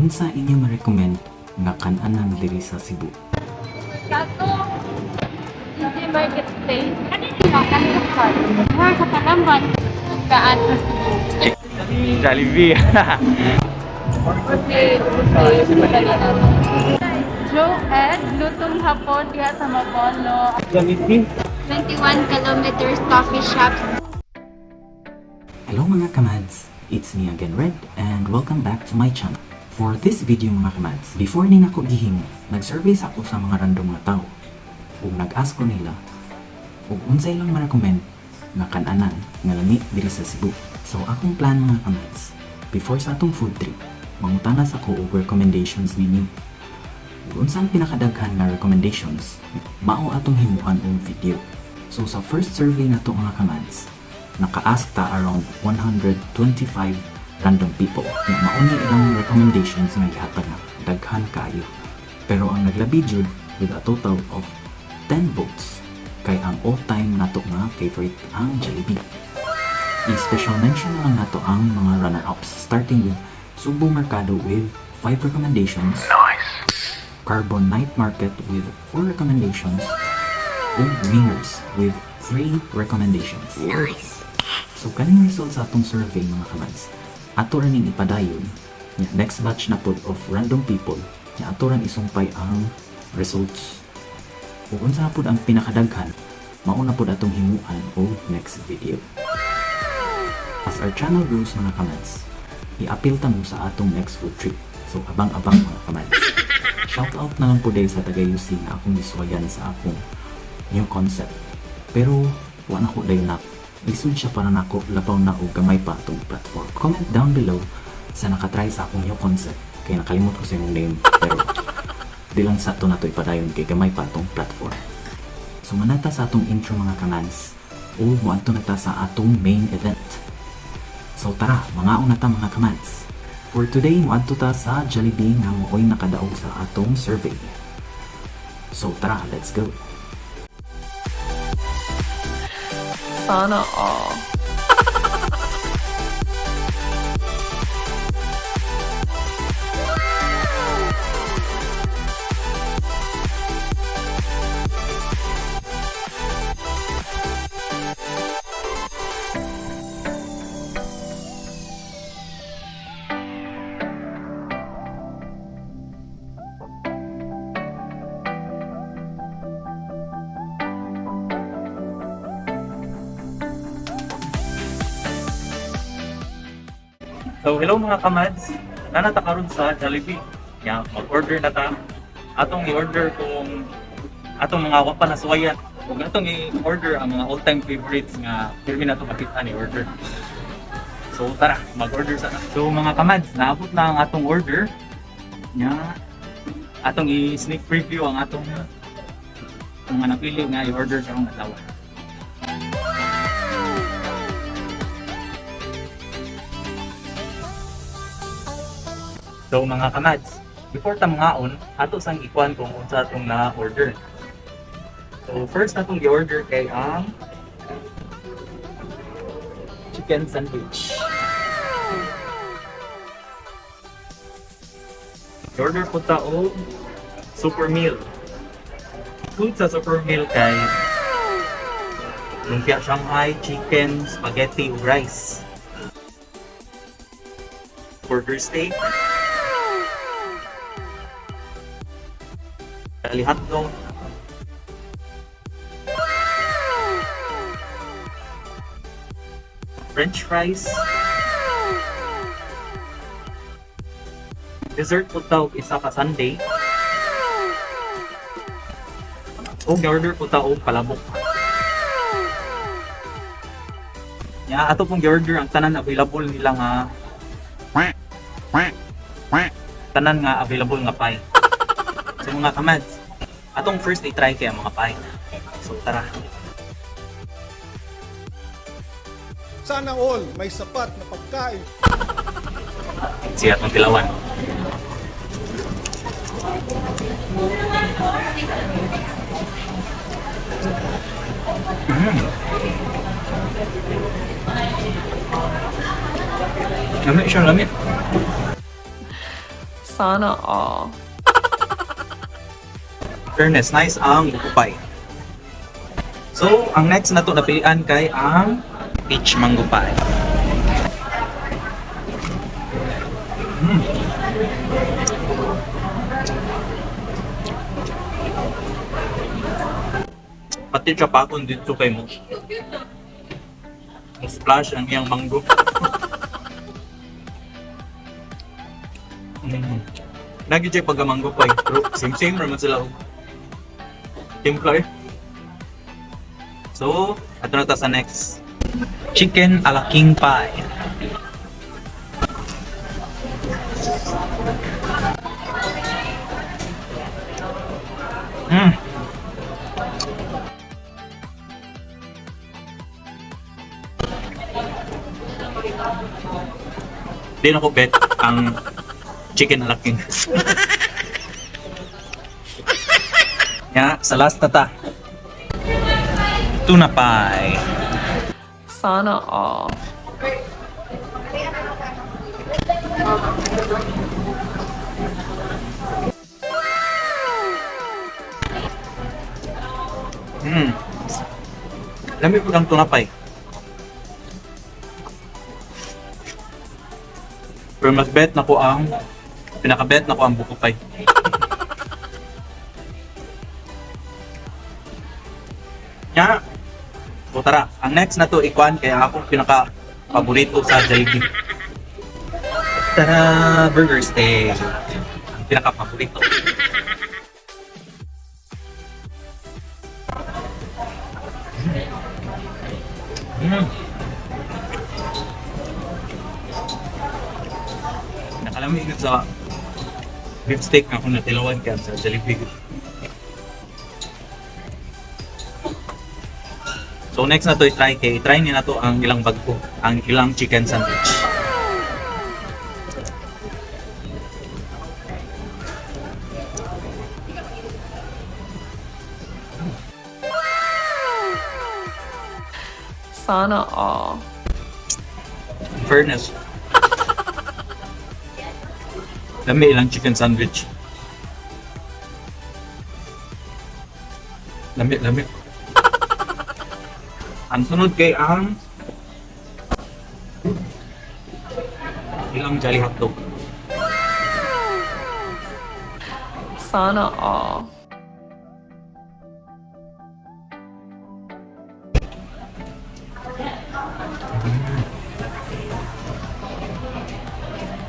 Unsa inyo ma-recommend nga kan-anan diri sa Cebu? Satu, City Market Place. Kanina ka. Mga katanamban. Kaan sa Cebu. Jollibee. Joe Ed, lutong hapon diha sa Mapolo. Jollibee. 21 kilometers coffee shop. Hello mga kamads! It's me again Red and welcome back to my channel. For this video mga kamads, before ni nako gihimo, nag-survey ako sa mga random nga tao ug nag-ask ko nila ug unsay lang ma-recommend nga kan-anan nga lami diri sa Cebu. So akong plan mga kamads, before sa atong food trip, mangutana sa ko og recommendations ninyo. Ug unsang pinakadaghan nga recommendations, mao atong himuan og video. So sa first survey nato mga kamads, naka-ask ta around 125 random people nga mauni ilang recommendations nga gihatag na daghan kaayo. Pero ang naglabi jud with a total of 10 votes kay ang all-time nato nga favorite ang Jollibee. I-special mention lang nato ang mga runner-ups starting with Subo Mercado with 5 recommendations, Carbon Night Market with 4 recommendations, ug Wingers with 3 recommendations. So kaning result sa atong survey mga kamads, ato rin ipadayon next batch na pod of random people nga ato rin isumpay ang results. Ug unsa pod ang pinakadaghan, mao na pod atong himuan o next video. As our channel grows mga kamads, i-appeal ta mo sa atong next food trip. So abang-abang mga kamads. Shout out na lang po dahil sa Tagayusi na akong giswayan sa akong new concept. Pero wala ko dahil na lisod siya para nako labaw na o gamay pa itong platform. Comment down below sa nakatry sa akong new concept. Kaya nakalimot ko sa yung name. Pero di lang sa ito na ito ipadayon kay gamay pa itong platform. So manata sa atong intro mga kamads. O muadto na ta sa atong main event. So tara, mga una ta mga kamads. For today, muadto ta sa Jollibee nga mooy nakadaog sa atong survey. So tara, let's go! Sana all. So hello mga kamads, nanata karon sa Jollibee. Ya, mag-order na ta. Atong i-order kung atong mga panaswayan. Kung atong i-order ang mga all-time favorites nga pirmi na to makita ni order. So tara, mag-order sa. So mga kamads, naabot na ang atong order. Ya, atong i-sneak preview ang atong mga napili nga i-order sa mga tawa. So mga kamads, before ta mangaon, ato sang ikuan kung unsa atong na-order. So first atong i-order kay ang chicken sandwich. I-order po ta og super meal. Good sa super meal kay lumpia Shanghai, chicken, spaghetti, ug rice. Burger steak. Dali hotdog. French fries. Dessert po tawag isa ka sundae. O order po tawag palabok. Ya, ato pong order ang tanan available nila nga tanan nga available nga pie. So mga kamads, atong first i-try kaya mga pie. So tara. Sana all may sapat na pagkain. Siya atong tilawan. Lamit siya, lamit. Sana all. Fairness, nice ang buko pie. So, ang next na to napilian kay ang peach mango pie. Mm. Pati siya pakon dito kay mo. Splash ang iyang mango. Lagi siya pagka-mango pie. Pero same naman sila. Timpla eh. So, ato na ta sa next. Chicken a la king pie. Mm. Di na ko bet ang chicken a la king. Ya, sa last na ta. Tuna pie. Sana all. Lami po ng tuna pie. Pero mas bet na ko ang pinaka-bet na ko ang buko pie. Ya. So tara, ang next na to ikuan kaya ako pinaka-paborito sa Jollibee. Tara, burger steak. Ang pinaka-paborito. Nakalamig sa beef steak ako na tilawan ka sa Jollibee. So next na to i-try ni na to ang ilang bagko, ang ilang chicken sandwich. Sana all. In fairness, dami ilang chicken sandwich. Lami. Ang sunod kay ang ilang Jolly hotdog. Sana all.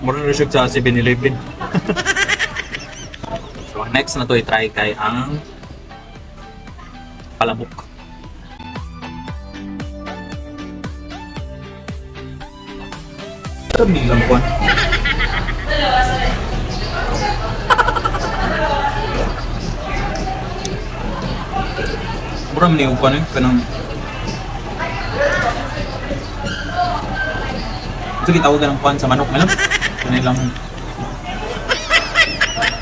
Mura na siya sa 7-Eleven. So next na to i-try kay ang palabok. Kami lang kuan. Mura man yung kuan eh, kanang ito gitawag ng kuan sa manok na lang. Kanilang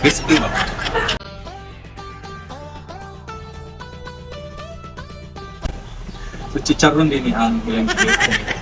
crispy ba? So chicharon din ang ilang crispy.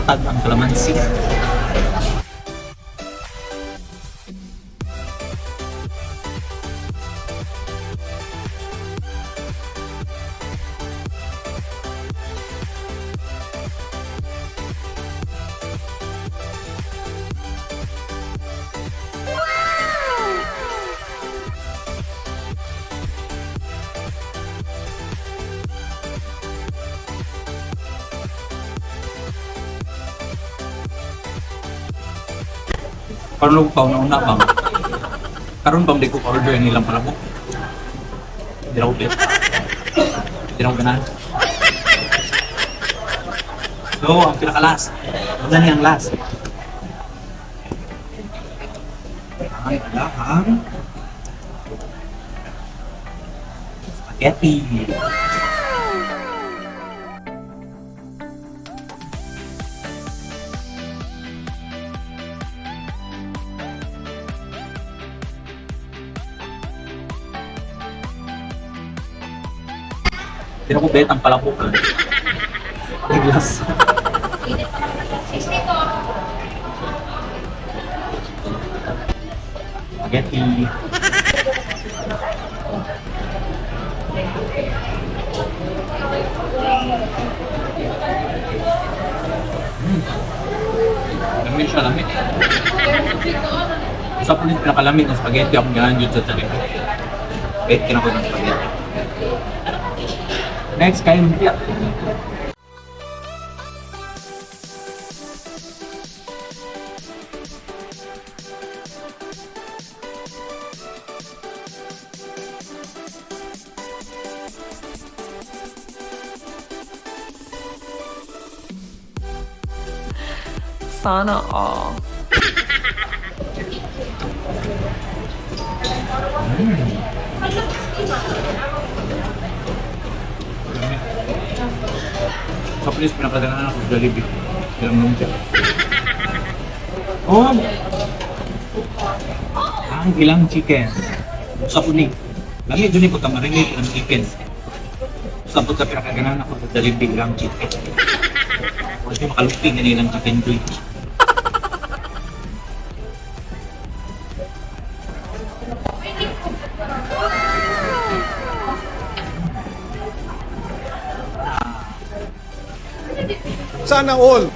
Tag ang kalamansi. Karon pa una bang. Karon bang di ko order ang ilang palabok. Di raw ulit. Di raw ganan. So, ang pinaka-last. Ano niya ang last? Ay, wala ang spaghetti. Hindi na ko bet ang palabok. Ang glass. Spaghetti. Lamig siya, lamig. Sa pulis pinakalamig ng spaghetti, ako ganyan yun sa talim. Bet kinako ng spaghetti. Next, kain lumpia. Sana all. Sa pulis pinakadalanan ako Jollibee. Ilang lumpia. Oh! Ang ilang chicken. Sa pulis. Lagi doon yung pagkamarinate ng chicken. Sa pulis sa pinakadalanan ako sa Jollibee ilang chicken. Kasi makaluping na ilang chicken joy. Sana all.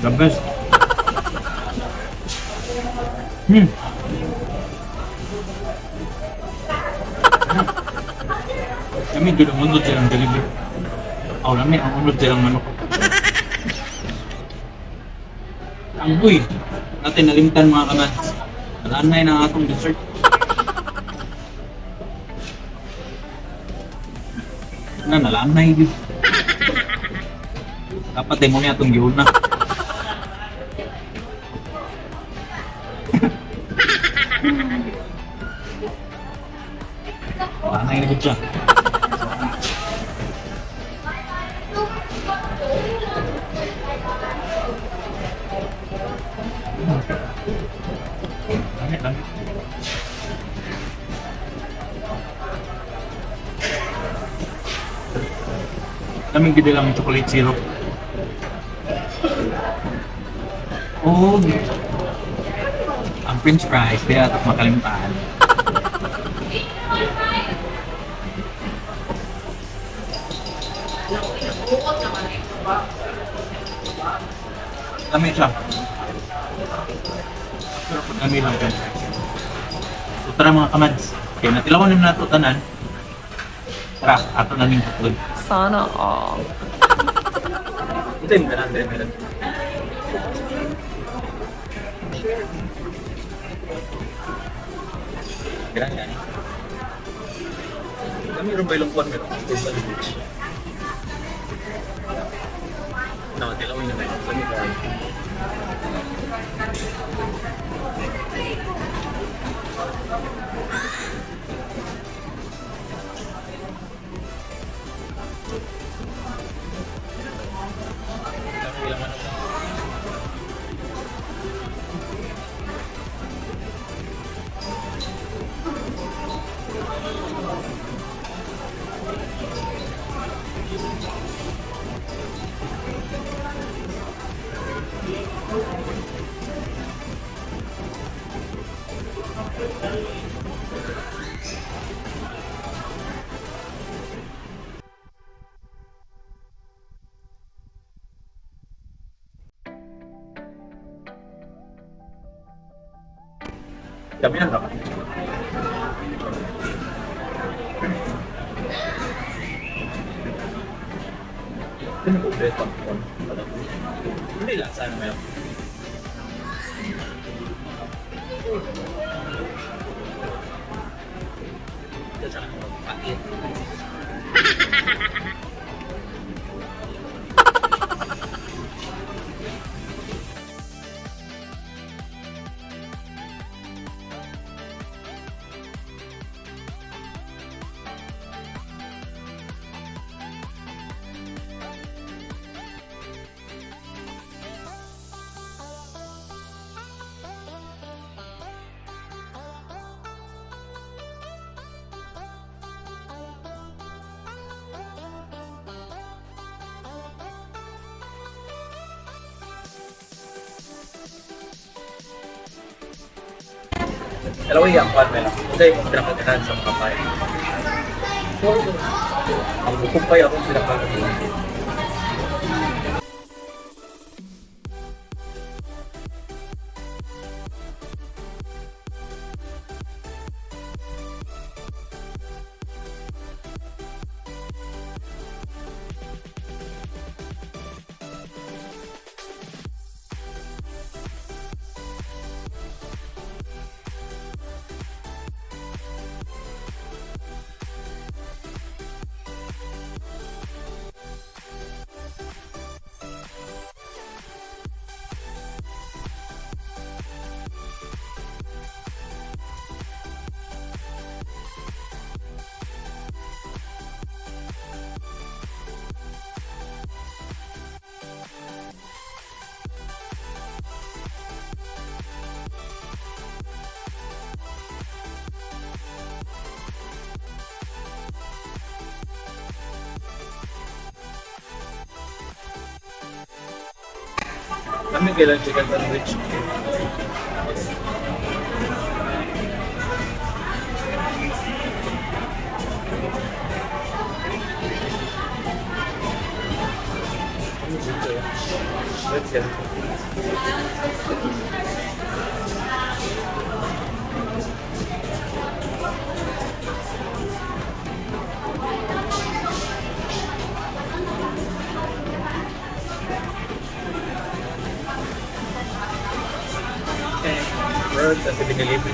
The best. Kami dulu unod silang Jollibee. Ako namin ang unod silang manok. Ang buy. Natin nalimtan mga kamats. Nalanay na atong dessert. Nalanay yun. Dapat demo niya itong giuna. Nalanay na yun siya. Lamit, lamit. Daming gede lang yung chocolate syrup. Oh, ang french fries, kaya ito makalimutan. Dami siya. Pero pag dami lang french fries. So tara mga kamads. Okay, natilawan naman natin tanan. Tara, ato na ning food. Sana all. Ito yung ganun, ganun. Ganun, ganun. Kami rin ba ilong kuwan meron? Tilawin na meron. Kami ba? Kami na naman. Ano ko ulit ang hindi lang, sana meron. Ito sa pakit. Dalawa yung kuwan mo lang. Kasi yung pinakaganan sa mga bayan. Ang bukumpay akong pinakaganan. Kami kailan chicken sandwich. Let's get Bird at pinilibre.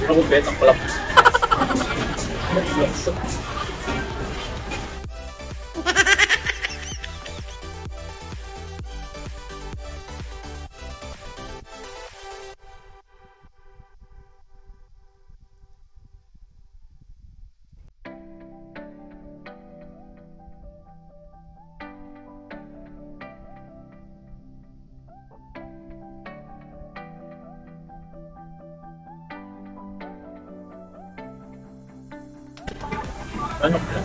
Ako bet ang palap. Ano ka?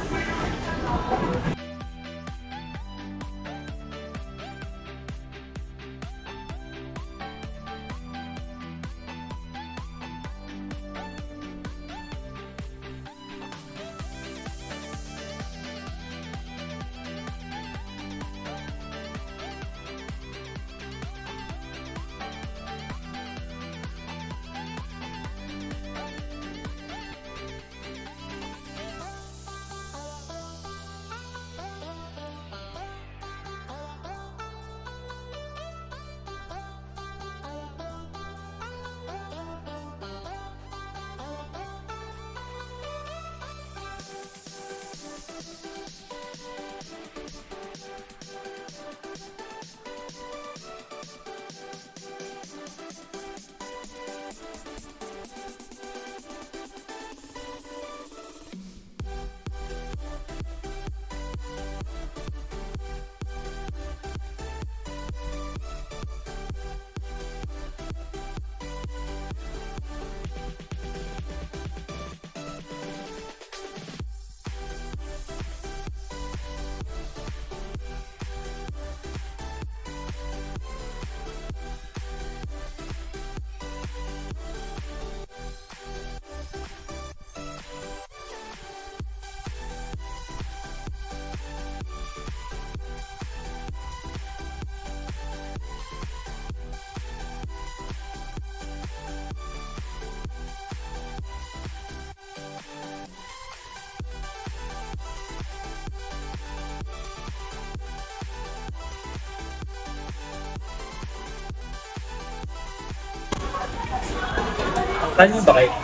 Kanin ba kayo?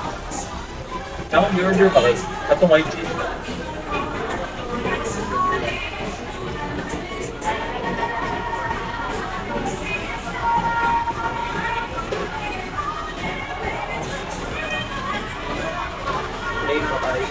Kamang i-order ba kayo? Katong white cheese. Plain ba kayo?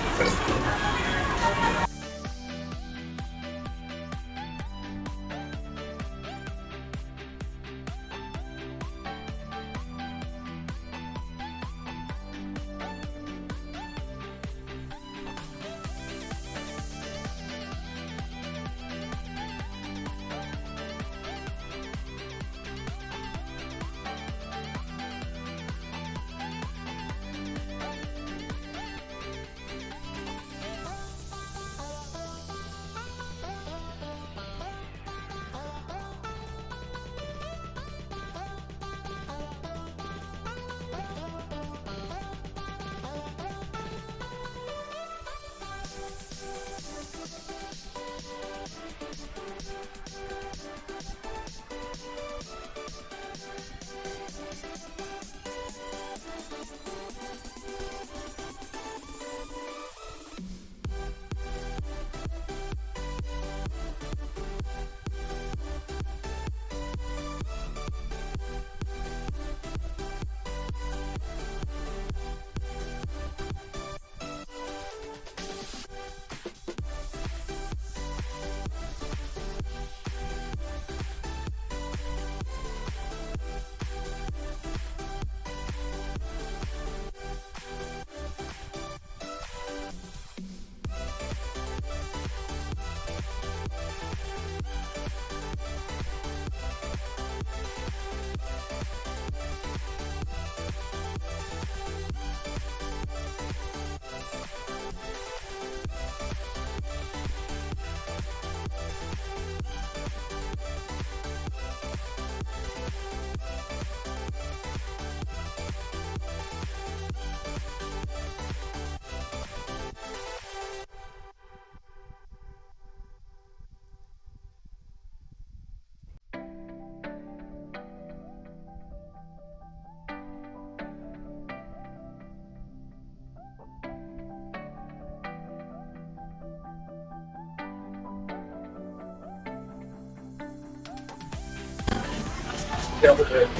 Kaya ko rin.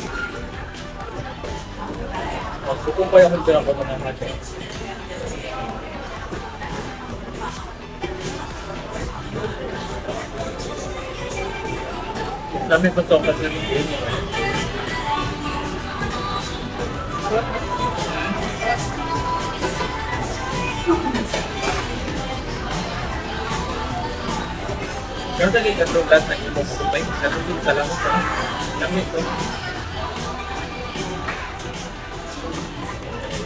Magsukong pa yung kaya ko na natin. Dami pa ito kasi yung game. Pero talagang katulad lahat na imumukupay. Natulog ka lang ito. Dami ito.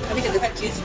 Kami nagdagat cheese.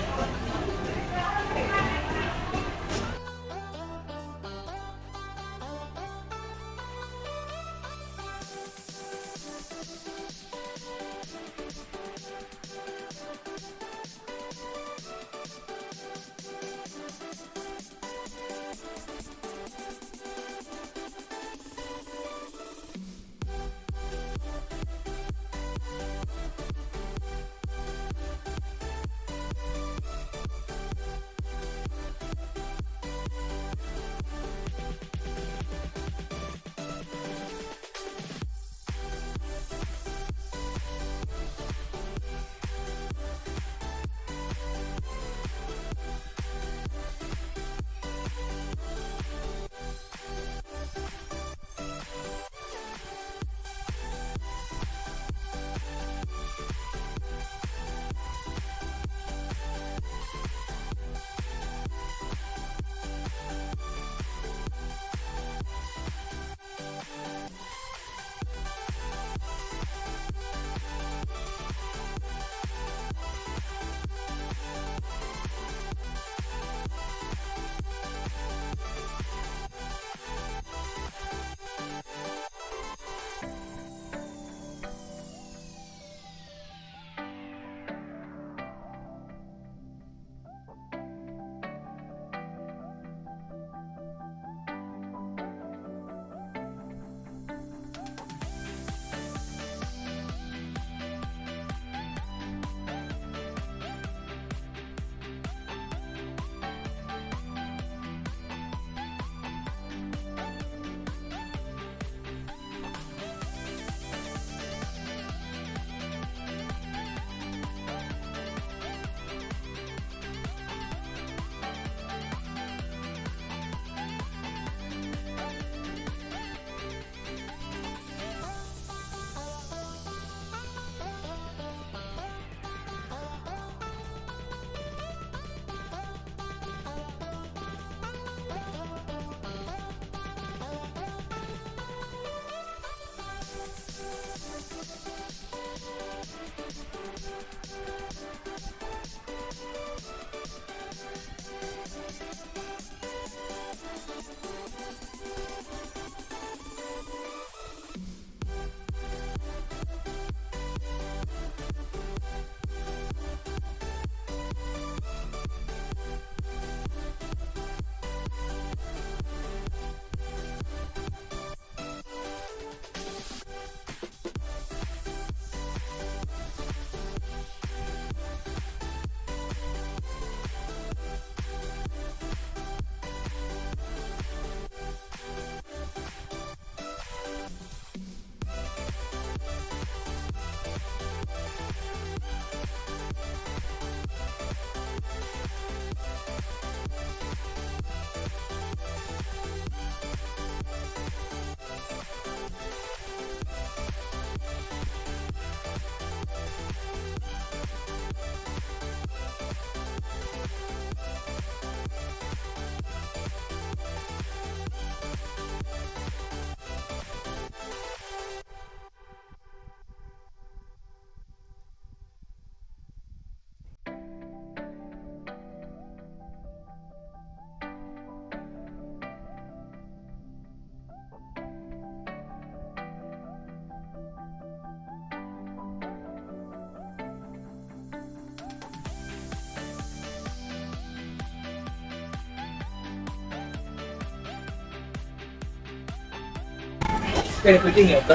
Kaya pwede nga ito.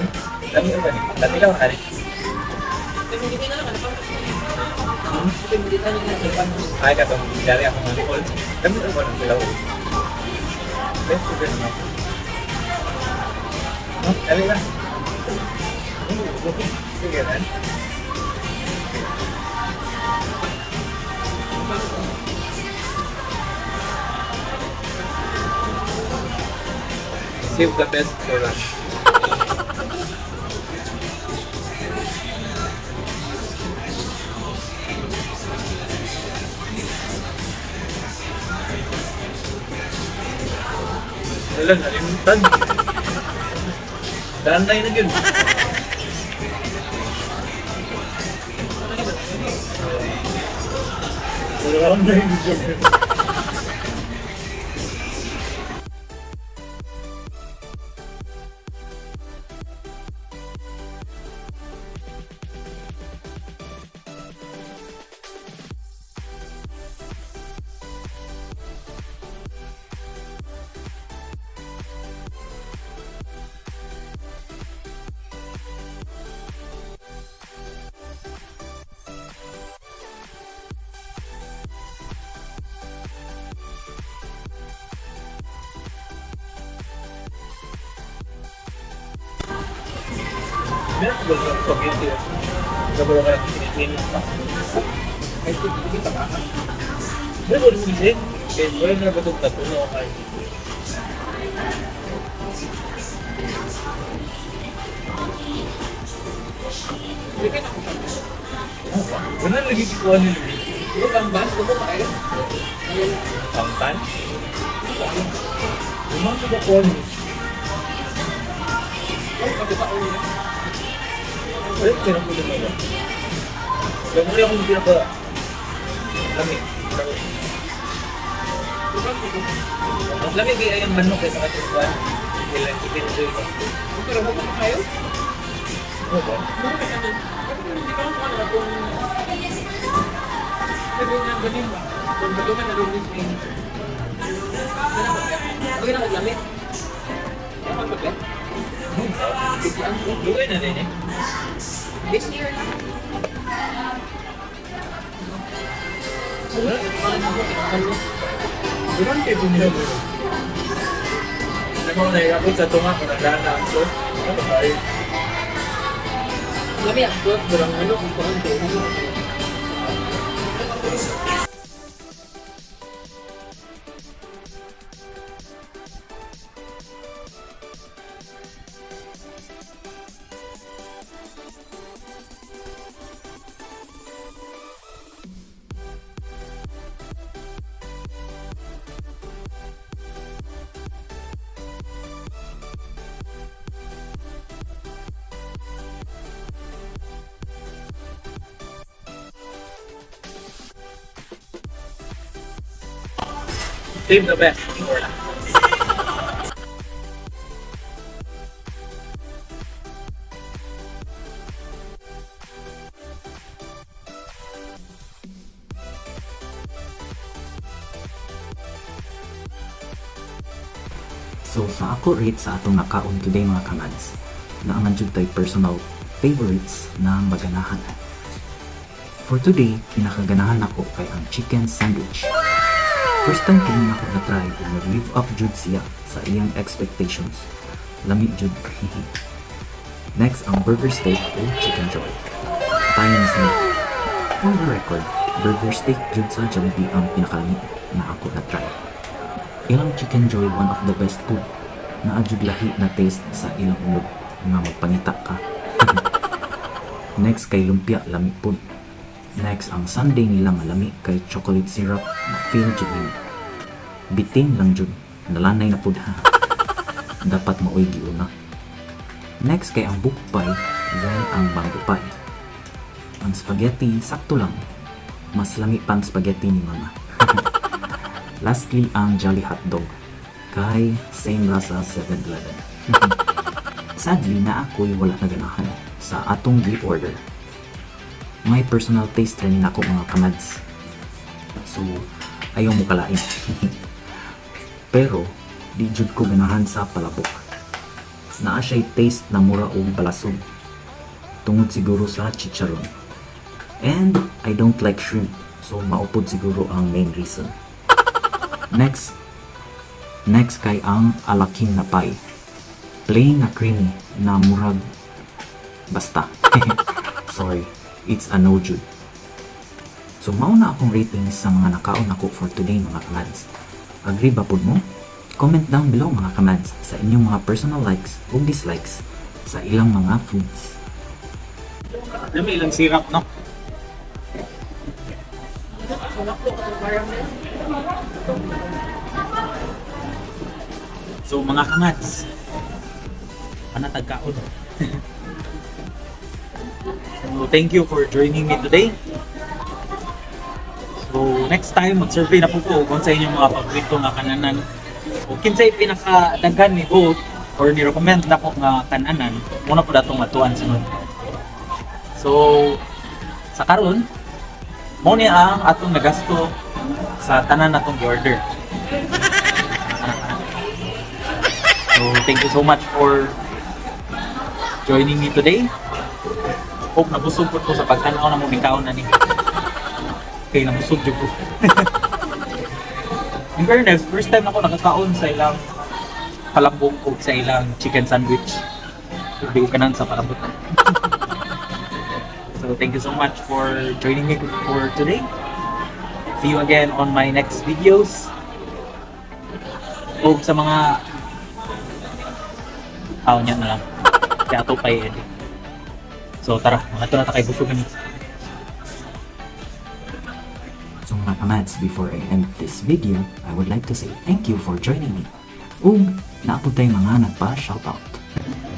Dami ba ni? Dami lang hari. Ay ka tong dari ako ng call. Dami lang ba ng bilaw? Best ko din naman. No, dami lang. Sige man. Save the best for last. Wala, nalimutan. Daan tayo na yun. Wala na yun. Meron ba yung spaghetti yun? Gabalo ka lang sinitinin pa. Ay, hindi pa kaka. Meron ba yung isip? Kaya wala na ba itong tatulo kay? Ganun lagi kikuha nila. Ito pang bas, ito pa kayo? Pang tan? Lumang ito ba kuha nila? Ay, pagkatao nila. Ay, pinapulong mo ba? Kaya muli akong pinapa... Lamig. Mas lamig ay ang manok kaysa katutuan. Ilang ipinasuyo ko. Pero mo pa kayo? Oo ba? Hindi ka lang ano kung... Pero yung ganin ba? Kung baluman na rin din. Okay na maglamit. Ano maglamit? Luway na din eh. This year na. Durang kayo nila mo. Alam mo, nahirapot sa tunga kung nagdaan na ang short. Ano ba rin? Lami ang short, durang ano kung parang tunga. Save the best for last. So sa ako rate sa atong nakaon today mga kamads, na ang jud tay personal favorites na maganahan. For today, kinakaganahan ako kay ang chicken sandwich. First time kini ako na-try kung nag-live up jud siya sa iyang expectations. Lami jud. Next, ang burger steak o chicken joy. Tayo na sa for the record, burger steak jud sa Jollibee ang pinakalami na ako na-try. Ilang chicken joy one of the best food na adjud lahi na taste sa ilang ulog nga magpangita ka. Next kay lumpia lami pud. Next ang sundae nila malami kay chocolate syrup na feel jud nimo. Bitin lang jud, nalanay na pud ha. Dapat maoy giuna. Next kay ang book pie, then ang bamboo pie. Ang spaghetti sakto lang. Mas lami pang spaghetti ni mama. Lastly, ang Jolly Hotdog. Kay same rasa 7-Eleven. Sadly, na ako'y wala na ganahan sa atong gi-order. May personal taste rin ako mga kamads. So, ayaw mo kalain. Pero, di jud ko ganahan sa palabok. naa siya'y taste na mura og balasog. Tungod siguro sa chicharon. And I don't like shrimp, so maupod siguro ang main reason. Next kay ang alaking na pie. Plain na creamy na murag basta. Sorry, it's a no jud. So mao na akong ratings sa mga nakaon ako for today mga kamads. Agree ba pud mo? Comment down below mga kamads sa inyong mga personal likes o dislikes sa ilang mga foods. Dami ilang syrup, no? So mga kamads, tagkaon. So thank you for joining me today. So next time mag-survey na po kung sa inyong mga paborito nga kananan o kinsay pinakadaghan ni vote or ni-recommend na ko nga kananan, muna po datong matuan sunod. So sa karon mo ni ang atong nagasto sa tanan natong i-order. So thank you so much for joining me today. Hope nabusog po sa pagtanaw na mo mikaon na ni. Okay, nabusog jud ko. In fairness, first time ako nakakaon sa ilang palambok o sa ilang chicken sandwich. Hindi ko kanan sa palambok. So thank you so much for joining me for today. See you again on my next videos. O sa mga niya na lang. Kaya ito pa i-edit. So tara, mga ito na takay gusto ganit. So mga kamads, before I end this video, I would like to say thank you for joining me. Ug naapod tayo mga nagpa-shoutout.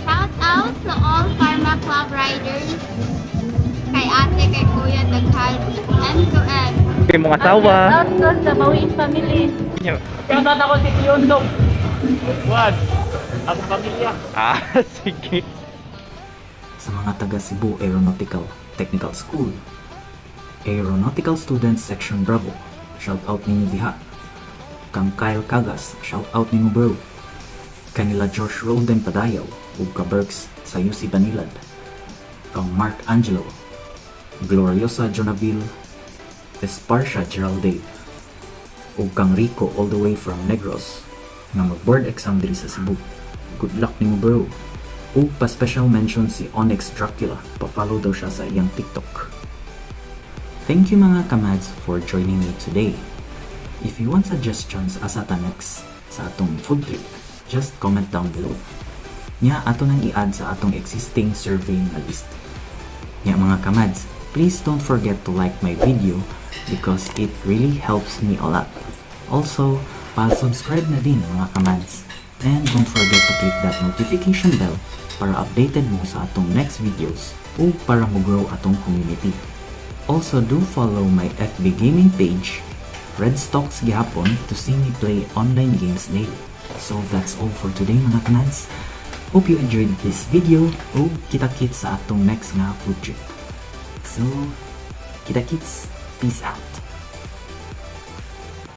Shout out to all Pharma Club riders, kay ate, kay kuya, daghan, and to end. Okay, mga tawa. Shout out sa Mawin family. Shout out ako si Tiondong. Ako pamilya. Sige. Sa mga taga Cebu Aeronautical Technical School, Aeronautical Students Section Bravo, shout out ninyo diha. Kang Kyle Cagas, shout out ninyo bro. Kanila Josh Rolden Padayaw, ug ka-Berks sa UC Banilad. Kang Mark Angelo, Gloriosa Jonaville, Esparcia Geraldine, ug kang Rico all the way from Negros nga mag-board exam diri sa Cebu. Good luck ninyo bro. O pa-special mention si Onyx Dracula, pa-follow daw siya sa iyang TikTok. Thank you mga kamads for joining me today. If you want suggestions asa ta next sa atong food trip, just comment down below. Nya ato nang i-add sa atong existing survey na list. Nya mga kamads, please don't forget to like my video because it really helps me a lot. Also, pa-subscribe na din mga kamads. And don't forget to click that notification bell para updated mo sa atong next videos o para mo-grow atong community. Also, do follow my FB gaming page, Red Stocks Gihapon, to see me play online games daily. So that's all for today mga kanads. Hope you enjoyed this video o kita-kits sa atong next nga food trip. So, kita-kits, peace out.